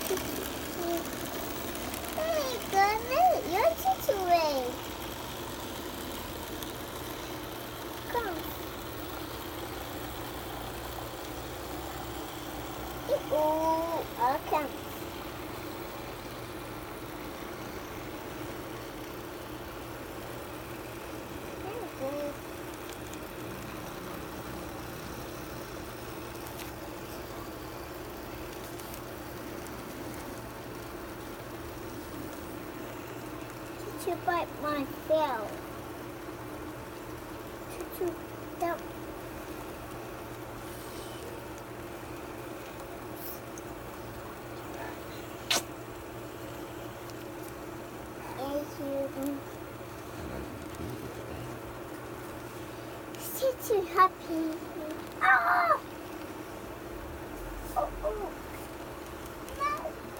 Hey, Gunner, you're situated. Come. Oh, okay. To bite myself. To help. She's too happy. Ah! Oh, oh. No,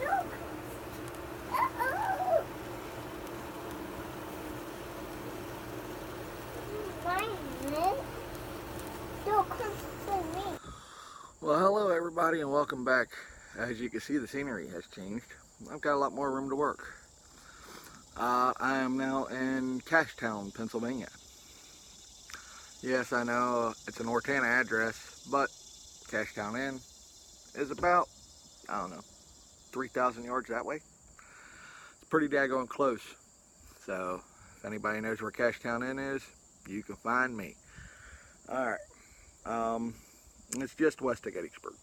look. Oh. Well, hello everybody and welcome back. As you can see, the scenery has changed. I've got a lot more room to work. I am now in Cashtown, Pennsylvania. Yes, I know it's an Ortana address, but Cashtown Inn is about, I don't know, 3,000 yards that way. It's pretty daggone close. So, if anybody knows where Cashtown Inn is, you can find me. Alright, it's just west of Gettysburg.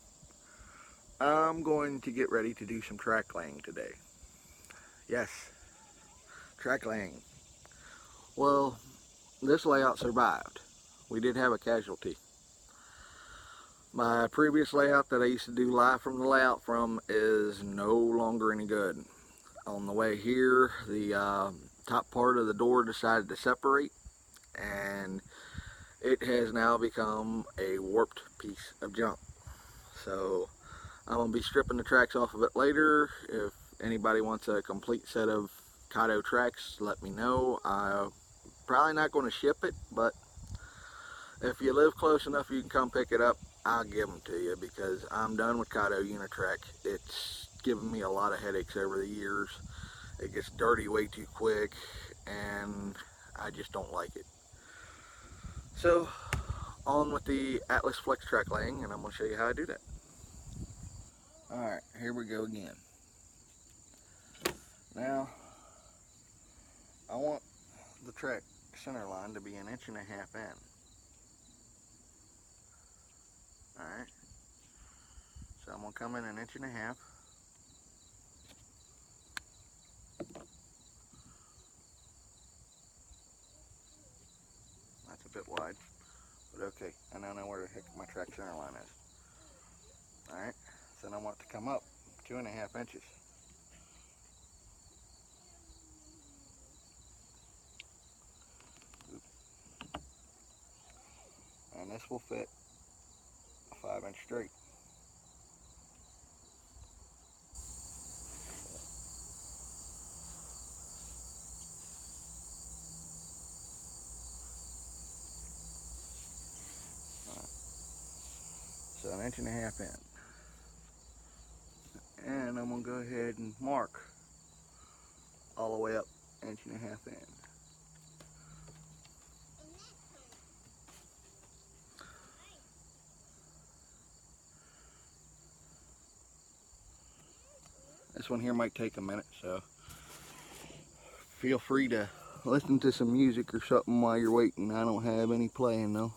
I'm going to get ready to do some track laying today. Yes, track laying. Well, this layout survived. We did have a casualty. My previous layout that I used to do live from the layout from is no longer any good. On the way here, the top part of the door decided to separate, and it has now become a warped piece of junk. So I'm going to be stripping the tracks off of it later. If anybody wants a complete set of Kato tracks, let me know. I'm probably not going to ship it, but if you live close enough you can come pick it up, I'll give them to you, because I'm done with Kato Unitrack. It's given me a lot of headaches over the years. It gets dirty way too quick, and I just don't like it. So, on with the Atlas Flex track laying, and I'm going to show you how I do that. Alright, here we go again. Now, I want the track center line to be 1.5 inches in. Alright, so I'm going to come in 1.5 inches. That's a bit wide, but okay, I now know where the heck my track center line is. Alright, so then I want it to come up 2.5 inches. And this will fit a 5-inch straight. So 1.5 inches in. And I'm going to go ahead and mark all the way up 1.5 inches in. This one here might take a minute, so feel free to listen to some music or something while you're waiting. I don't have any playing though.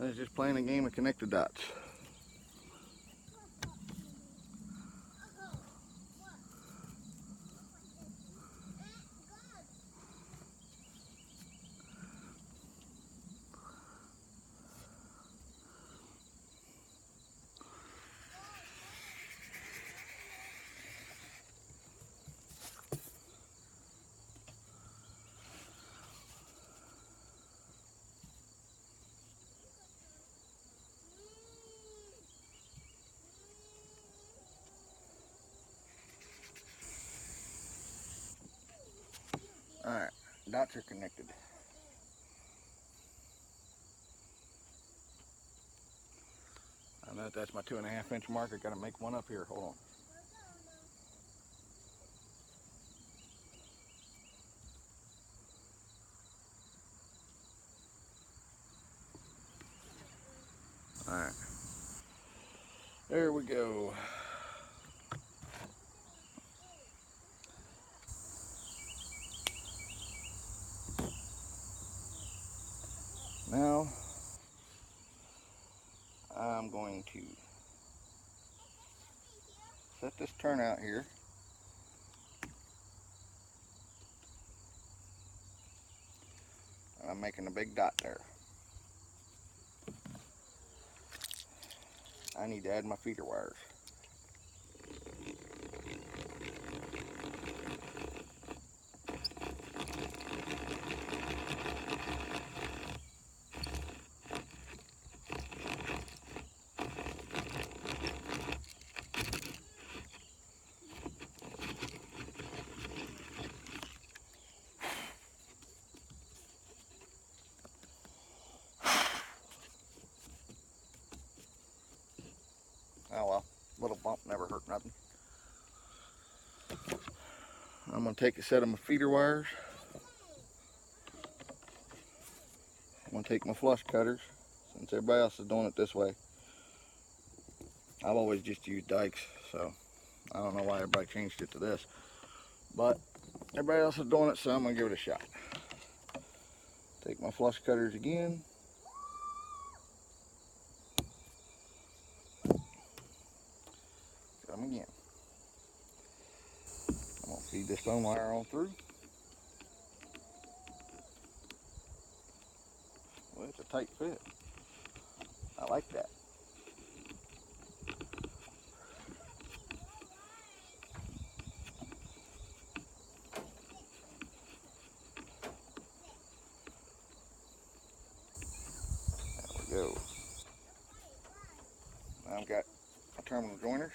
I was just playing a game of connect the dots. dots are connected. I know that's my 2.5 inch mark. I gotta make one up here. Hold on. Alright. There we go. Now I'm going to set this turnout here. And I'm making a big dot there. I need to add my feeder wires. Oh well, little bump never hurt nothing. I'm going to take a set of my feeder wires. I'm going to take my flush cutters, since everybody else is doing it this way. I've always just used dikes, so I don't know why everybody changed it to this. But everybody else is doing it, so I'm going to give it a shot. Take my flush cutters again. Cut them again. I'm going to feed this stone wire on through. Well, it's a tight fit. I like that. There we go. Now I've got my terminal joiners.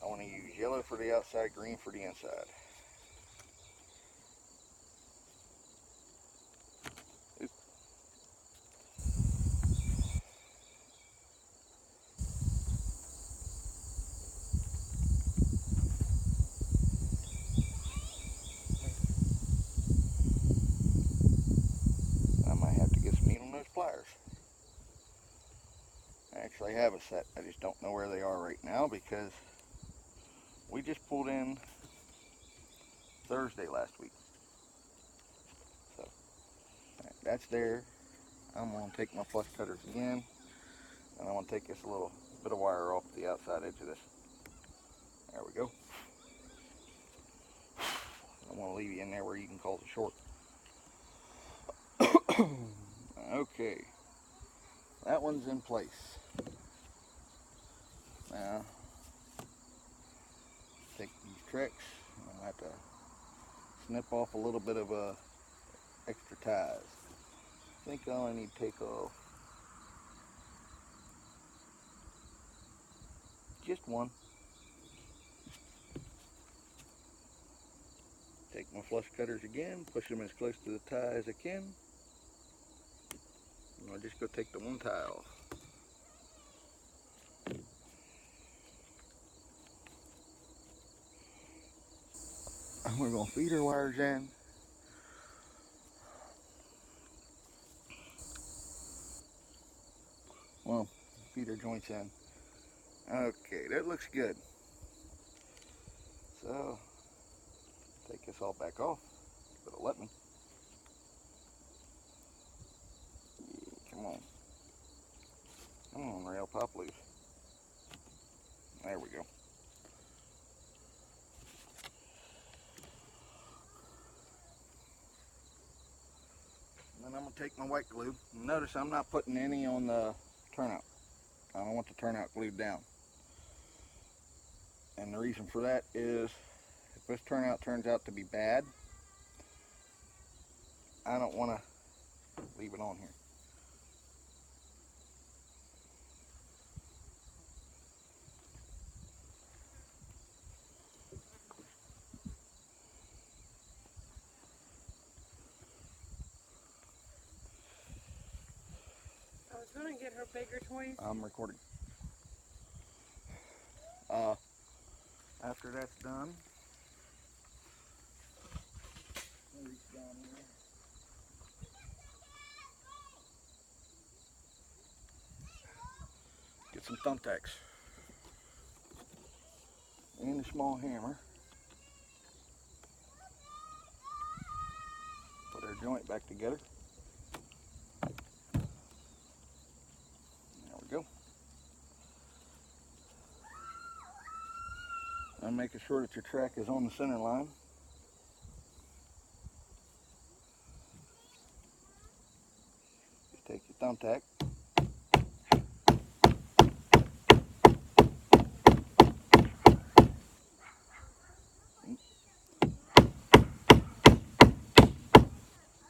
I want to use yellow for the outside, green for the inside. I might have to get some needle nose pliers. I actually have a set. I just don't know where they are right now because we just pulled in Thursday last week. So that's there. I'm going to take my flush cutters again, and I'm going to take this little bit of wire off the outside edge of this. There we go. I'm going to leave you in there where you can call it short. Okay, that one's in place. Now, take these tricks, and I have to snip off a little bit of extra ties. I think I only need to take off just one. Take my flush cutters again, push them as close to the tie as I can. And I'll just go take the one tie off. And we're going to feed our wires in. Well, feed our joints in. Okay, that looks good. So, take this all back off. But let me. Yeah, come on. Come on, rail, pop loose. There we go. And then I'm going to take my white glue. Notice I'm not putting any on the turnout. I don't want the turnout glued down. And the reason for that is if this turnout turns out to be bad, I don't want to leave it on here. gonna get her bigger toys. I'm recording. After that's done, I'll reach down here. Get some thumbtacks and a small hammer. Put our joint back together. There we go. I'm making sure that your track is on the center line. Just take your thumbtack.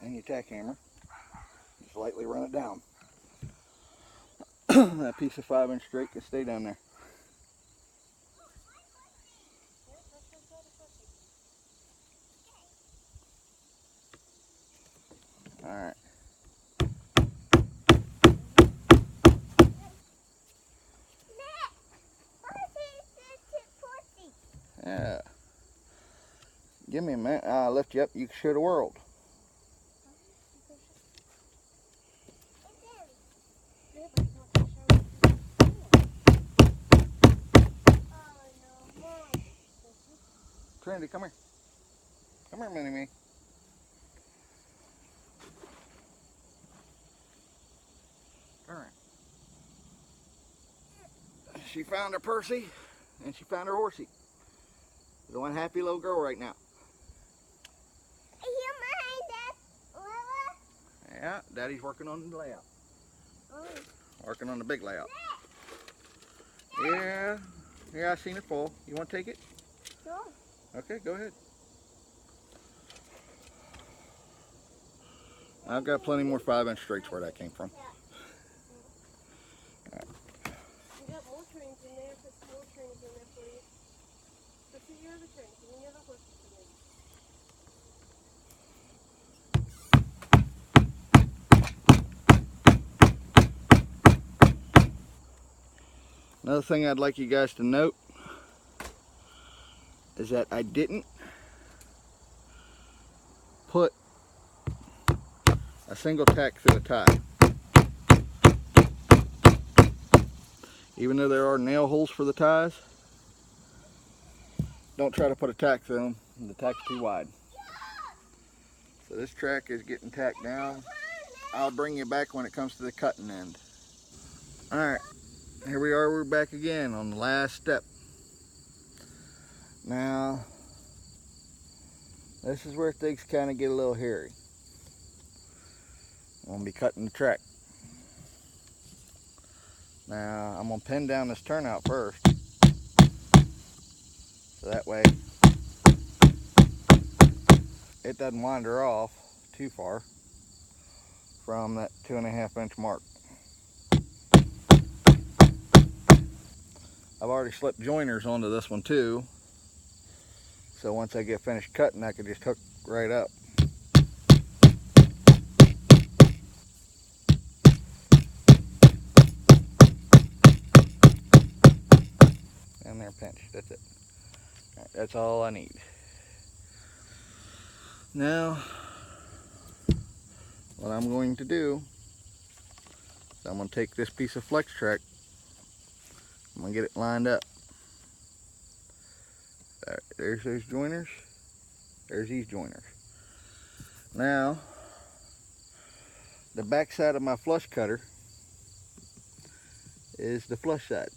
And your tack hammer. Just lightly run it down. That piece of 5-inch straight can stay down there. Alright. Yeah. Give me a minute. I'll lift you up. You can show the world. Trinity, come here. Come here, Mini-Me. Alright. She found her Percy, and she found her horsey. The one happy little girl right now. You mind that, Yeah, Daddy's working on the layout. Lila? Working on the big layout. Yeah, I seen it fall. You want to take it? Sure. Okay, go ahead. I've got plenty more 5-inch straights where that came from. You got more trains in there. Put some more trains in there for you. Let's see your other trains. Give me your other horses in there. Another thing I'd like you guys to note is that I didn't put a single tack through a tie. Even though there are nail holes for the ties, don't try to put a tack through them. The tack's too wide. So this track is getting tacked down. I'll bring you back when it comes to the cutting end. Alright, here we are, we're back again on the last step. Now, this is where things kind of get a little hairy. I'm going to be cutting the track. Now, I'm going to pin down this turnout first. So that way, it doesn't wander off too far from that 2.5-inch mark. I've already slipped joiners onto this one too. So once I get finished cutting, I can just hook right up. And they're pinched, that's it. Right, that's all I need. Now, what I'm going to do is I'm going to take this piece of flex track, I'm going to get it lined up. There's those joiners, there's these joiners. Now, the back side of my flush cutter is the flush side.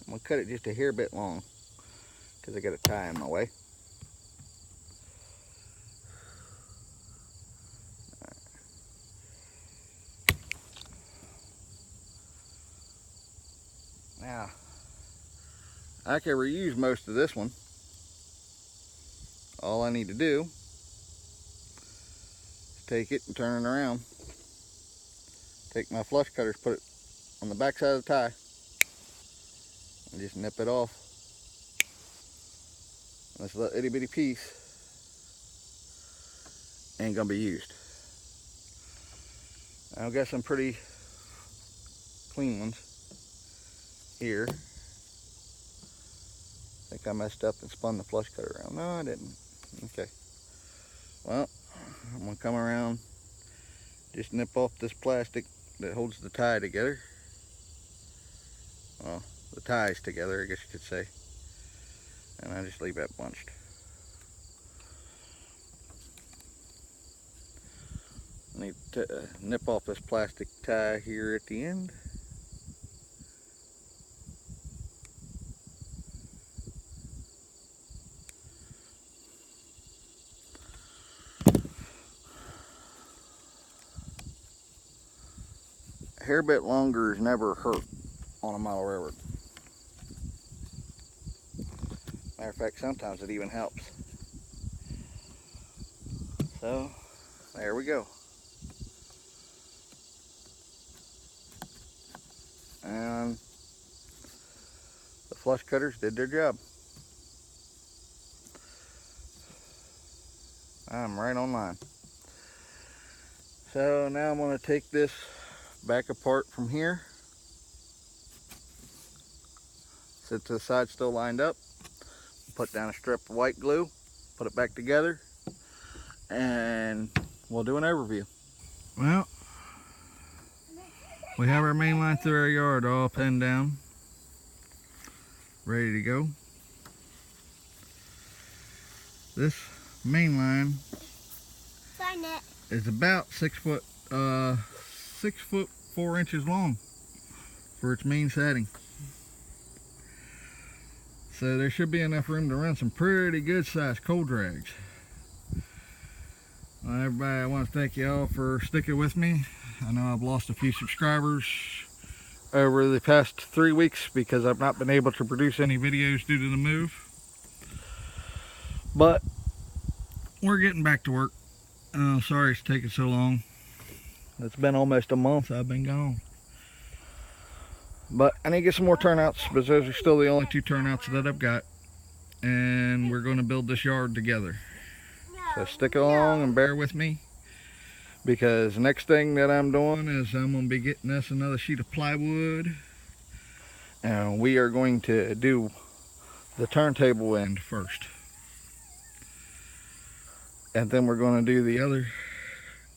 I'm going to cut it just a hair bit long because I got a tie in my way. Now, I can reuse most of this one. All I need to do is take it and turn it around. Take my flush cutters, put it on the back side of the tie, and just nip it off. This little itty bitty piece ain't gonna be used. I've got some pretty clean ones here. I think I messed up and spun the flush cutter around. No, I didn't. Okay. Well, I'm gonna come around, just nip off this plastic that holds the tie together. Well, the ties together, I guess you could say. And I just leave that bunched. I need to nip off this plastic tie here at the end. A hair bit longer is never hurt on a model railroad. Matter of fact, sometimes it even helps. So, there we go. And the flush cutters did their job. I'm right on line. So now I'm going to take this back apart from here. Sit to the side still lined up. Put down a strip of white glue. Put it back together. And we'll do an overview. Well, we have our main line through our yard all pinned down. Ready to go. This main line Sign it. is about 6 foot 4 inches long for its main setting. So there should be enough room to run some pretty good sized cold drags. Well, everybody, I want to thank you all for sticking with me. I know I've lost a few subscribers over the past 3 weeks because I've not been able to produce any videos due to the move. But we're getting back to work. Sorry it's taking so long. It's been almost a month I've been gone. But I need to get some more turnouts because those are still the only 2 turnouts that I've got. And we're going to build this yard together. So stick along and bear with me, because the next thing that I'm doing is I'm going to be getting us another sheet of plywood, and we are going to do the turntable end first, and then we're going to do the other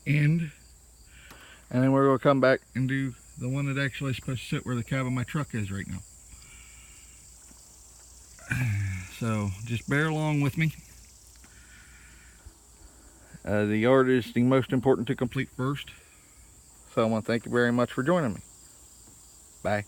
end, and then we're going to come back and do the one that actually is supposed to sit where the cab of my truck is right now. So just bear along with me. The yard is the most important to complete first. So I want to thank you very much for joining me. Bye.